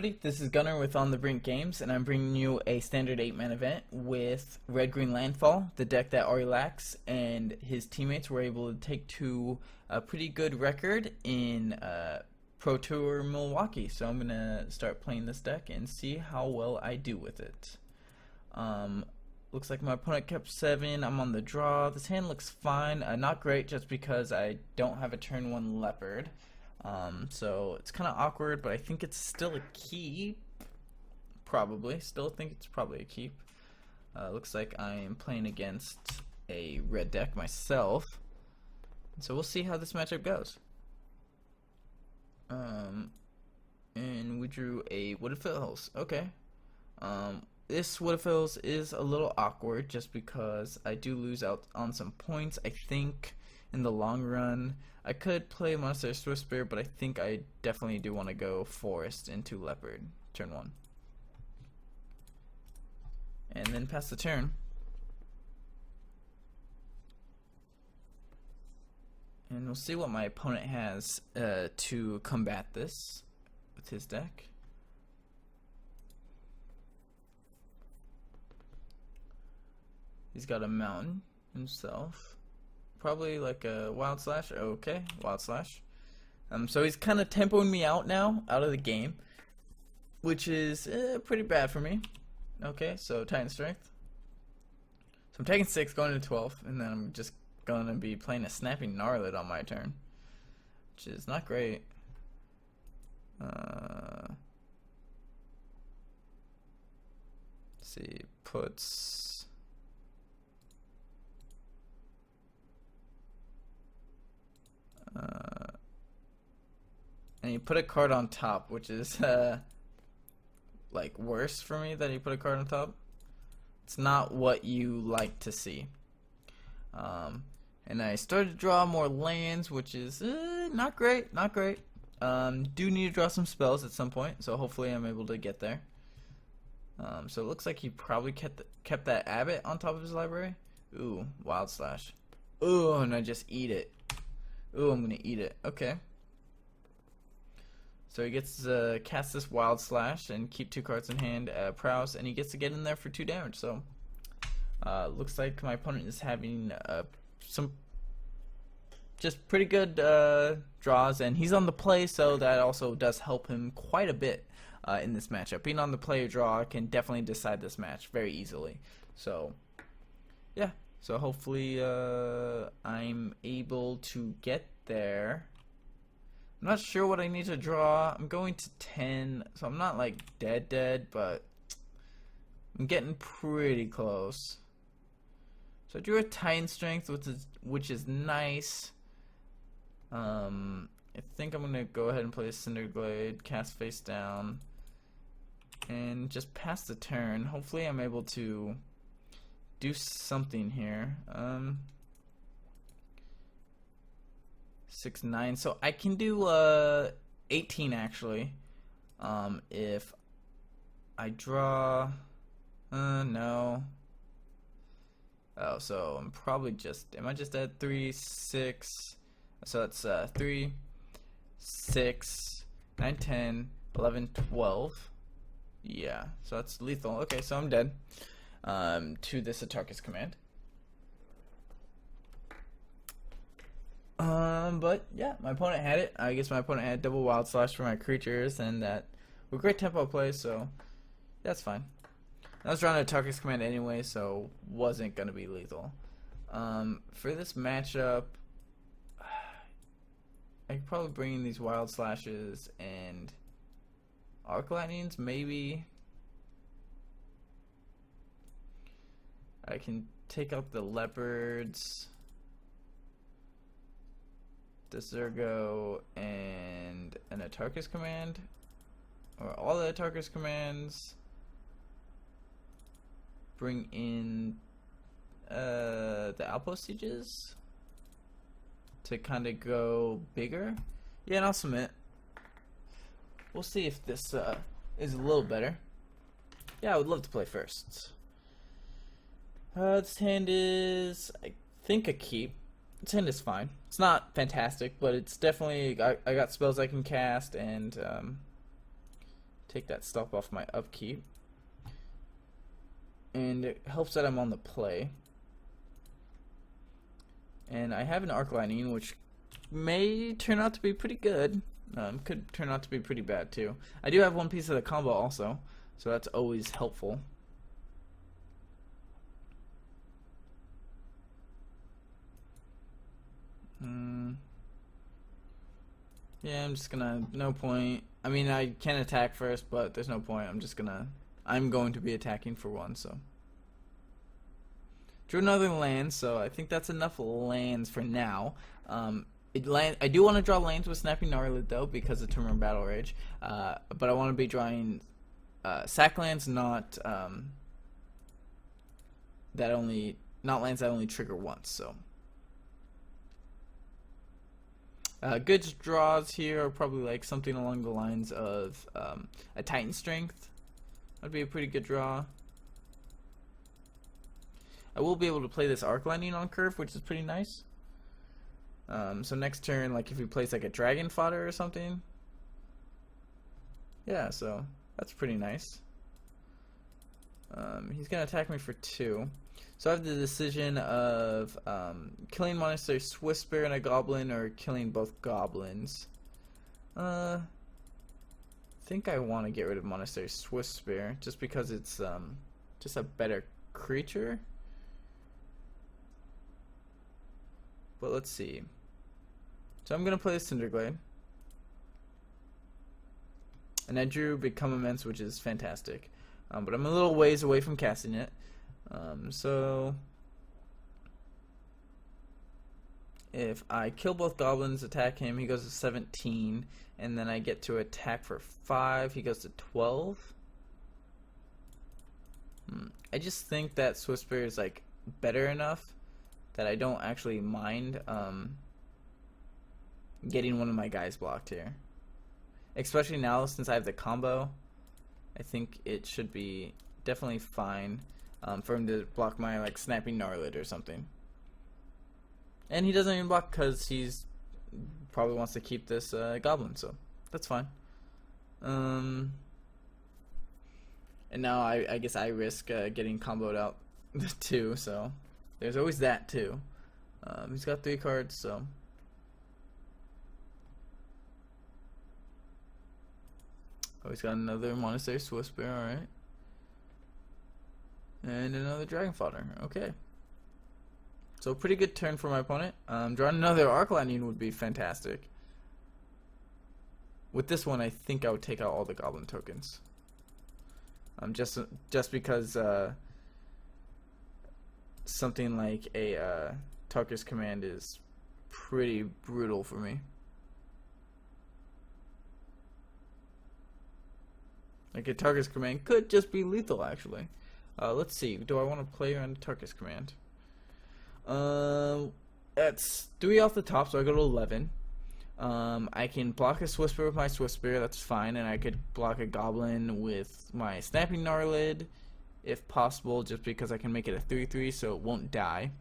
everybody, this is Gunnar with On the Brink Games, and I'm bringing you a standard 8-man event with Red Green Landfall, the deck that Arilax and his teammates were able to take to a pretty good record in Pro Tour Milwaukee. So I'm going to start playing this deck and see how well I do with it. Looks like my opponent kept 7, I'm on the draw. This hand looks fine, not great just because I don't have a turn 1 Leopard. So it's kind of awkward, but I think it's still a keep. Probably. Still think it's probably a keep. Looks like I am playing against a red deck myself. So we'll see how this matchup goes. And we drew a Wooded Hills. Okay. This Wooded Hills is a little awkward just because I do lose out on some points. I think in the long run I could play Monastery Swiftspear, but I think I definitely do want to go Forest into Leopard turn 1 and then pass the turn. And we'll see what my opponent has to combat this with his deck. He's got a mountain himself. Probably like a Wild Slash. Okay, Wild Slash. So he's kind of tempoing me out now, out of the game, which is pretty bad for me. Okay, so Titan Strength. So I'm taking 6, going to 12, and then I'm just going to be playing a Snapping Gnarlid on my turn, which is not great. Let's see, puts... and you put a card on top, which is like worse for me that you put a card on top. It's not what you like to see. And I started to draw more lands, which is not great, not great. Do need to draw some spells at some point, so hopefully I'm able to get there. So it looks like he probably kept that Abbot on top of his library. Ooh, Wild Slash. Ooh, and I just eat it. Ooh, I'm gonna eat it. Okay. So he gets to cast this Wild Slash and keep 2 cards in hand, Prowess, and he gets to get in there for 2 damage. So looks like my opponent is having some just pretty good draws, and he's on the play, so that also does help him quite a bit in this matchup. Being on the play or draw can definitely decide this match very easily. So yeah, so hopefully I'm able to get there. I'm not sure what I need to draw. I'm going to 10, so I'm not like dead, but I'm getting pretty close. So I drew a Titan Strength, which is nice. I think I'm gonna go ahead and play a Cinderglade, cast face down, and just pass the turn. Hopefully I'm able to do something here. 6, 9, so I can do 18 actually. If I draw no. Oh, so I'm probably just, am I just at 3, 6, so that's 3, 6, 9, 10, 11, 12. Yeah, so that's lethal. Okay, so I'm dead to this Atarkus command. But yeah, my opponent had it. I guess my opponent had double Wild Slash for my creatures, and that were great tempo plays, so that's fine. I was drawing a Atarkus command anyway, so wasn't gonna be lethal. For this matchup, I could probably bring in these Wild Slashes and Arc Lightnings, maybe. I can take out the Leopards, the Zergo, and an Atarkus command, or all the Atarkus commands. Bring in the Outpost Sieges to kind of go bigger. Yeah, and I'll submit. We'll see if this is a little better. Yeah, I would love to play first. This hand is, I think, a keep. This hand is fine. It's not fantastic, but it's definitely, I got spells I can cast, and take that stop off my upkeep. And it helps that I'm on the play. And I have an Arc Lightning, which may turn out to be pretty good. Could turn out to be pretty bad too. I do have one piece of the combo also, so that's always helpful. Yeah, I'm just gonna, no point. I mean, I can attack first, but there's no point. I'm going to be attacking for one, so. Drew another land, so I think that's enough lands for now. I do want to draw lands with Snapping Gnarlid though, because of Turn Battle Rage. But I want to be drawing sack lands, not lands that only trigger once. So good draws here are probably like something along the lines of a Titan Strength. That'd be a pretty good draw. I will be able to play this Arc Lightning on curve, which is pretty nice. So next turn, like if he plays like a Dragon Fodder or something, yeah, so that's pretty nice. He's gonna attack me for 2, so I have the decision of killing Monastery Swiftspear and a Goblin, or killing both Goblins. I think I want to get rid of Monastery Swiftspear just because it's just a better creature. But let's see. So I'm gonna play the Cinderglade, and I drew Become Immense, which is fantastic. But I'm a little ways away from casting it. So if I kill both goblins, attack him, he goes to 17, and then I get to attack for 5. He goes to 12. I just think that Swiftspear is like better enough that I don't actually mind getting one of my guys blocked here. Especially now since I have the combo, I think it should be definitely fine for him to block my like Snapping Gnarlid or something. And he doesn't even block because he's probably wants to keep this goblin, so that's fine. And now I guess I risk getting comboed out too, so there's always that too. He's got 3 cards, so he's got another Monastery Swiftspear, alright. And another Dragon Fodder, okay. So pretty good turn for my opponent. Drawing another Arc Lightning would be fantastic. With this one, I think I would take out all the Goblin tokens. Just because something like a Tarkus Command is pretty brutal for me. Like a Tarkus Command could just be lethal, actually. Let's see. Do I want to play around Tarkus Command? That's 3 off the top, so I go to 11. I can block a Swiftspear with my Swiftspear, that's fine, and I could block a Goblin with my Snapping Gnarlid, if possible, just because I can make it a 3/3 so it won't die.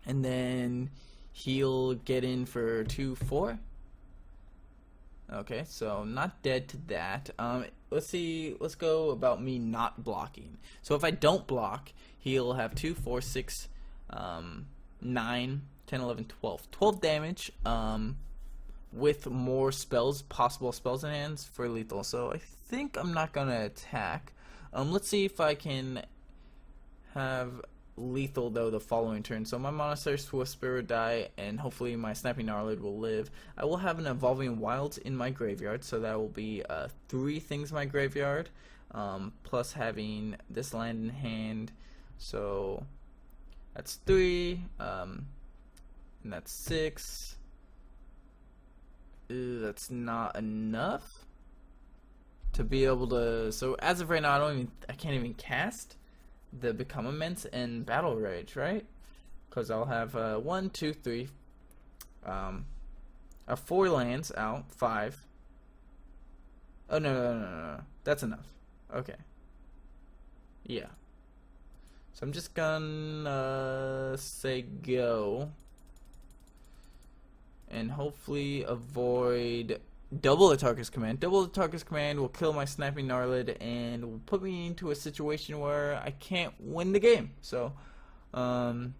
And then he'll get in for 2/4. Okay, so not dead to that. Let's see, let's go about me not blocking. So if I don't block, he'll have 2, 4, 6, 9, 10, 11, 12. 12 damage, with more spells, possible spells in hands for lethal. So I think I'm not gonna attack. Let's see if I can have lethal though the following turn. So my Monastery Swiftspear will die, and hopefully my Snapping Gnarlid will live. I will have an Evolving Wilds in my graveyard, so that will be 3 things in my graveyard, plus having this land in hand. So that's 3, and that's 6. That's not enough to be able to. So as of right now, I can't even cast the Become Immense and Battle Rage, right? Because I'll have 1, 2, 3, 4 lands out, 5. Oh no, that's enough. Okay, yeah. So I'm just gonna say go, and hopefully avoid double the Tarkus command. Double the Tarkus command will kill my Snapping Gnarlid and will put me into a situation where I can't win the game. So, unless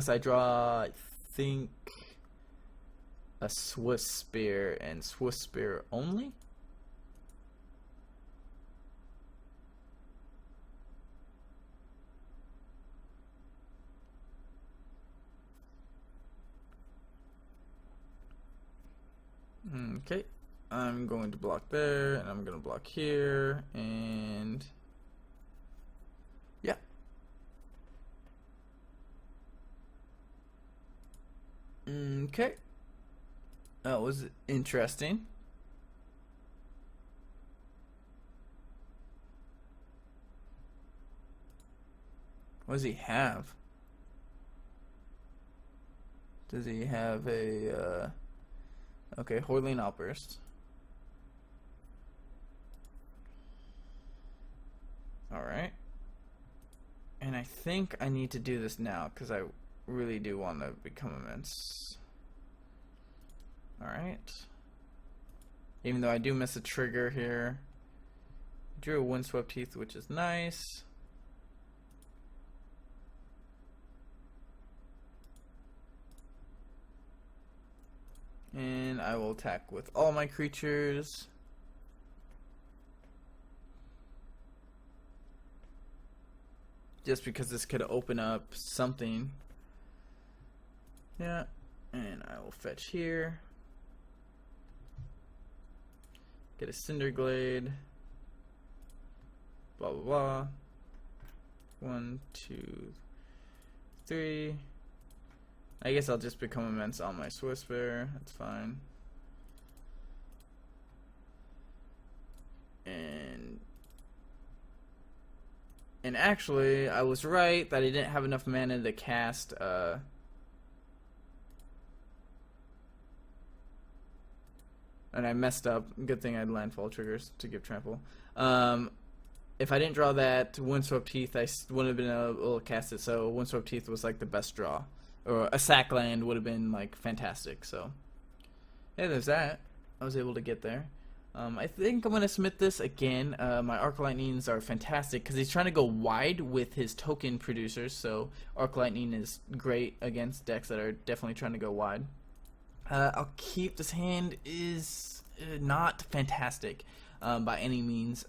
I draw, I think, a Swift Spear and Swift Spear only. Okay, I'm going to block there, and I'm going to block here, and yeah. Okay, that was interesting. What does he have? Does he have a okay, Hordeling Outburst. Alright. And I think I need to do this now because I really do want to become immense. Alright. Even though I do miss a trigger here. Drew a Windswept Heath, which is nice. And I will attack with all my creatures. Just because this could open up something. Yeah. And I will fetch here. Get a Cinderglade. Blah blah blah. 1, 2, 3. I guess I'll just become immense on my Swiss Bear. That's fine. And actually, I was right that I didn't have enough mana to cast. And I messed up. Good thing I had landfall triggers to give trample. If I didn't draw that Windswept Heath, I wouldn't have been able to cast it. So Windswept Heath was like the best draw. Or a sack land would have been like fantastic. So yeah, there's that. I was able to get there. I think I'm gonna submit this again. My Arc Lightnings are fantastic because he's trying to go wide with his token producers. So Arc Lightning is great against decks that are definitely trying to go wide. I'll keep. This hand is not fantastic by any means.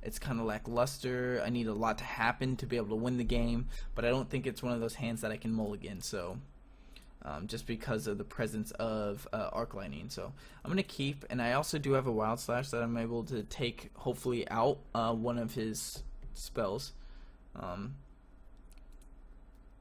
It's kind of lackluster. I need a lot to happen to be able to win the game, but I don't think it's one of those hands that I can mulligan. So just because of the presence of Arc Lightning, so I'm gonna keep. And I also do have a Wild Slash that I'm able to take, hopefully, out one of his spells,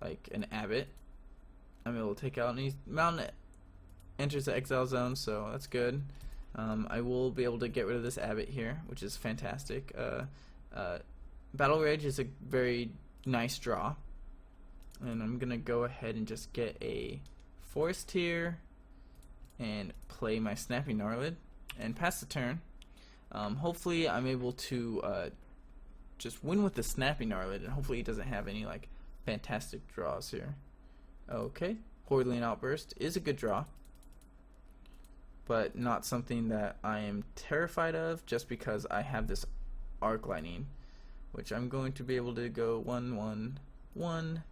like an Abbot. I'm able to take out, and he's Mountain enters the exile zone, so that's good. I will be able to get rid of this Abbot here, which is fantastic. Battle Rage is a very nice draw. And I'm going to go ahead and just get a Forest here and play my Snapping Gnarlid and pass the turn. Hopefully I'm able to just win with the Snapping Gnarlid, and hopefully he doesn't have any like fantastic draws here. Okay, Hordeling Outburst is a good draw, but not something that I am terrified of just because I have this Arc Lightning, which I'm going to be able to go 1, 1, 1.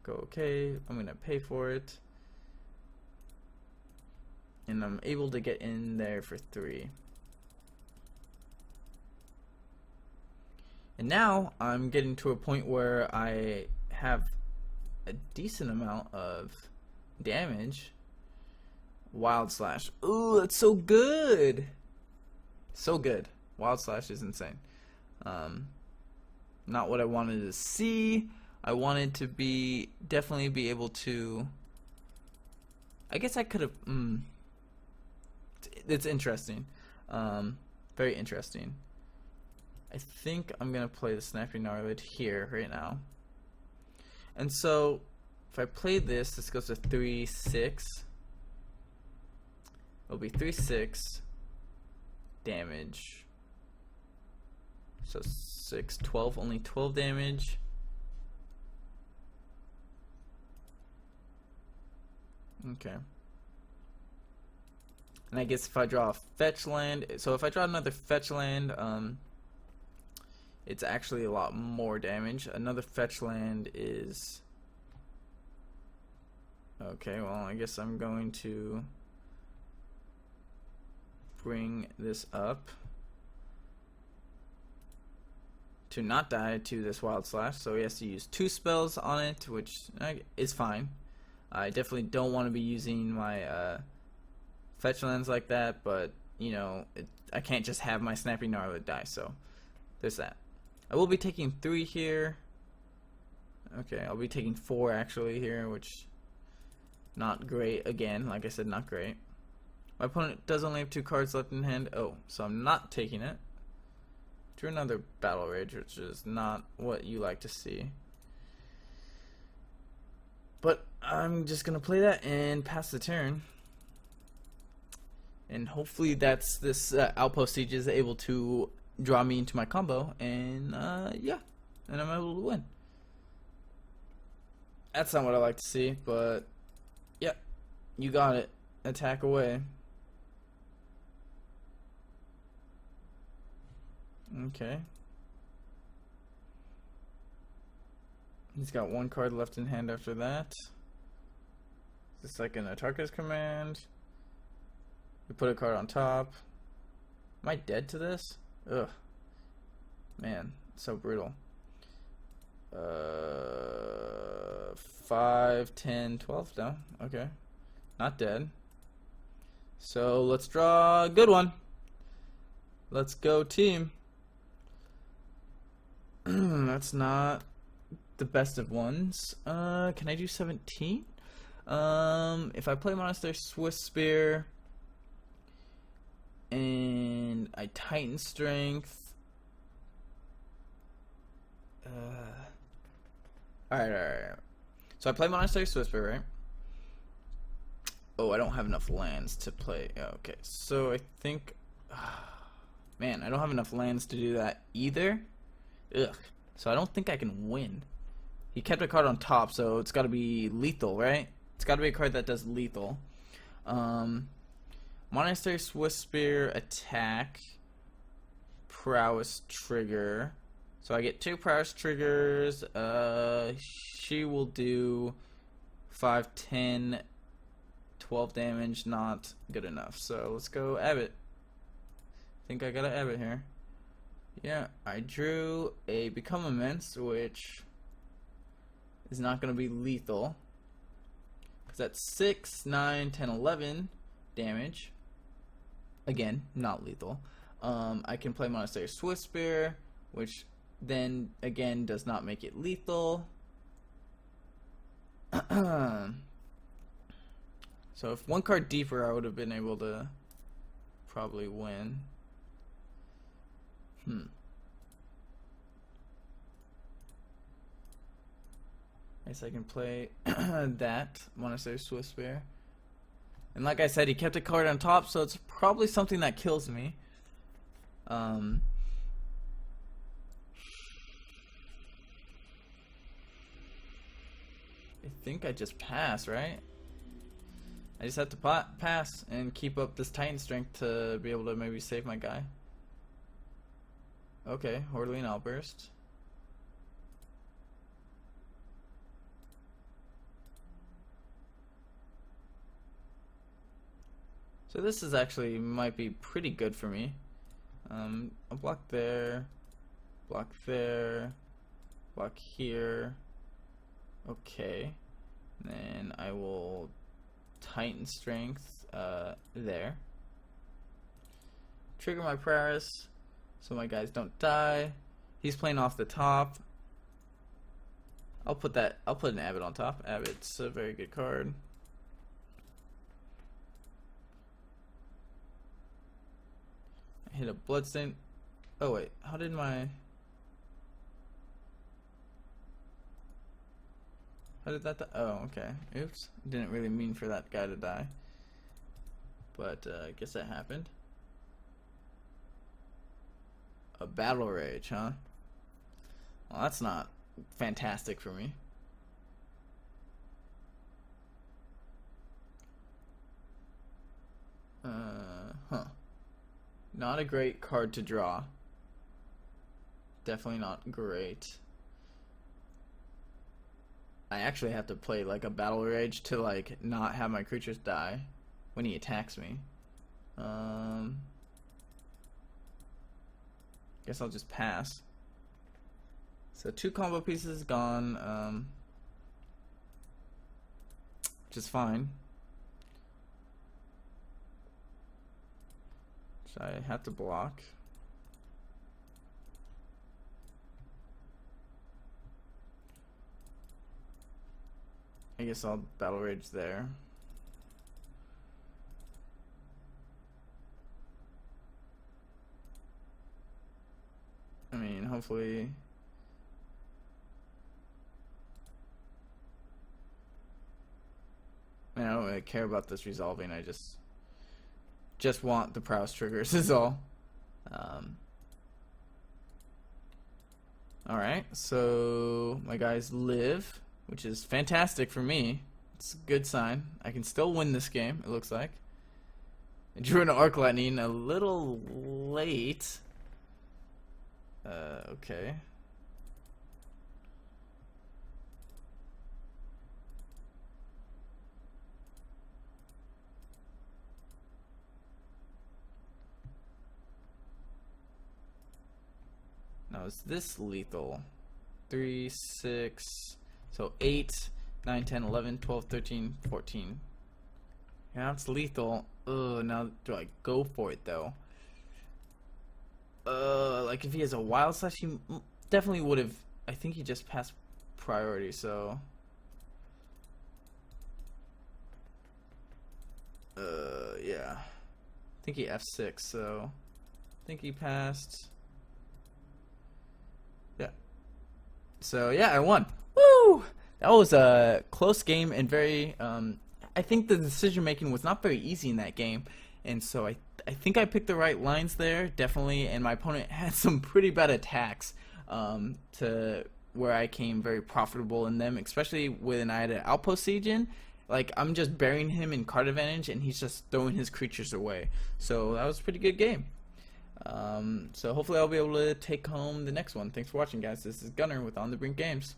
Go okay. I'm going to pay for it. And I'm able to get in there for 3. And now I'm getting to a point where I have a decent amount of damage. Wild Slash. Ooh, that's so good. So good. Wild Slash is insane. Not what I wanted to see. I wanted to definitely be able to. I guess I could have. It's interesting. Very interesting. I think I'm gonna play the Snapping Gnarlid here right now. And so, if I play this, this goes to 3/6. It'll be 3/6 damage. So 6, 12, only 12 damage. Okay. And I guess if I draw a fetch land, so if I draw another fetch land, it's actually a lot more damage. Another fetch land is... Okay, well, I guess I'm going to bring this up to not die to this Wild Slash. So he has to use 2 spells on it, which is fine. I definitely don't want to be using my fetch lands like that, but you know, I can't just have my Snappy Gnarlid die, so there's that. I will be taking 3 here. Okay, I'll be taking 4 actually here, which not great. Again, like I said, not great. My opponent does only have 2 cards left in hand. Oh, so I'm not taking it. Drew another Battle Rage, which is not what you like to see. But I'm just gonna play that and pass the turn. And hopefully that's this Outpost Siege is able to draw me into my combo, and yeah, and I'm able to win. That's not what I like to see, but yeah, you got it. Attack away. Okay. He's got 1 card left in hand after that. The second Atarka's command. We put a card on top. Am I dead to this? Ugh. Man, so brutal. 5, 10, 12 no. Okay. Not dead. So let's draw a good one. Let's go team. That's not the best of ones. Can I do 17? If I play Monastery Swiss Spear and I Titan Strength. Alright. So I play Monastery Swiss Spear, right? Oh, I don't have enough lands to play. Okay, so I think... man, I don't have enough lands to do that either. Ugh. So I don't think I can win. He kept a card on top, so it's got to be lethal, right? It's got to be a card that does lethal. Monastery Swiss Spear attack. Prowess trigger. So I get 2 prowess triggers. She will do 5, 10, 12 damage. Not good enough. So let's go Abbott. I think I got an Abbott here. Yeah, I drew a Become Immense, which is not going to be lethal. Because that's 6, 9, 10, 11 damage. Again, not lethal. I can play Monastery Swiss Spear, which then again does not make it lethal. So if 1 card deeper, I would have been able to probably win. I guess I can play that Monastery Swiss Spear. And like I said, he kept a card on top, so it's probably something that kills me. I think I just pass, right? I just have to pass and keep up this Titan Strength to be able to maybe save my guy. Okay, Hordeling Outburst. So this is actually might be pretty good for me. I'll block there, block there, block here. Okay, and then I will Titan Strength there. Trigger my Prowess so my guys don't die. He's playing off the top. I'll put an Abbott on top. Abbott's a very good card. I hit a Bloodstain. Oh wait, how did that die? Oh, okay. Oops. Didn't really mean for that guy to die. But I guess that happened. A Battle Rage, huh? Well, that's not fantastic for me. Not a great card to draw. Definitely not great. I actually have to play like a battle rage to like not have my creatures die when he attacks me. Guess I'll just pass. So 2 combo pieces gone, which is fine. So I have to block. I guess I'll battle rage there. I mean, hopefully. I mean, I don't really care about this resolving. I just want the prowess triggers is all. Alright, so my guys live, which is fantastic for me. It's a good sign. I can still win this game, it looks like. I drew an Arc Lightning a little late. Okay. Now is this lethal? 3, 6, so 8, 9, 10, 11, 12, 13, 14. Yeah, it's lethal. Ugh, now do I go for it though? Like if he has a wild slash, he definitely would have. I think he just passed priority, so. Yeah. I think he F6, so. I think he passed. Yeah. So yeah, I won. Woo! That was a close game and very. I think the decision making was not very easy in that game, and so I think I picked the right lines there, definitely, and my opponent had some pretty bad attacks to where I came very profitable in them, especially when I had an Outpost Siege in. Like, I'm just burying him in card advantage, and he's just throwing his creatures away. So that was a pretty good game. So hopefully I'll be able to take home the next one. Thanks for watching, guys. This is Gunnar with On the Brink Games.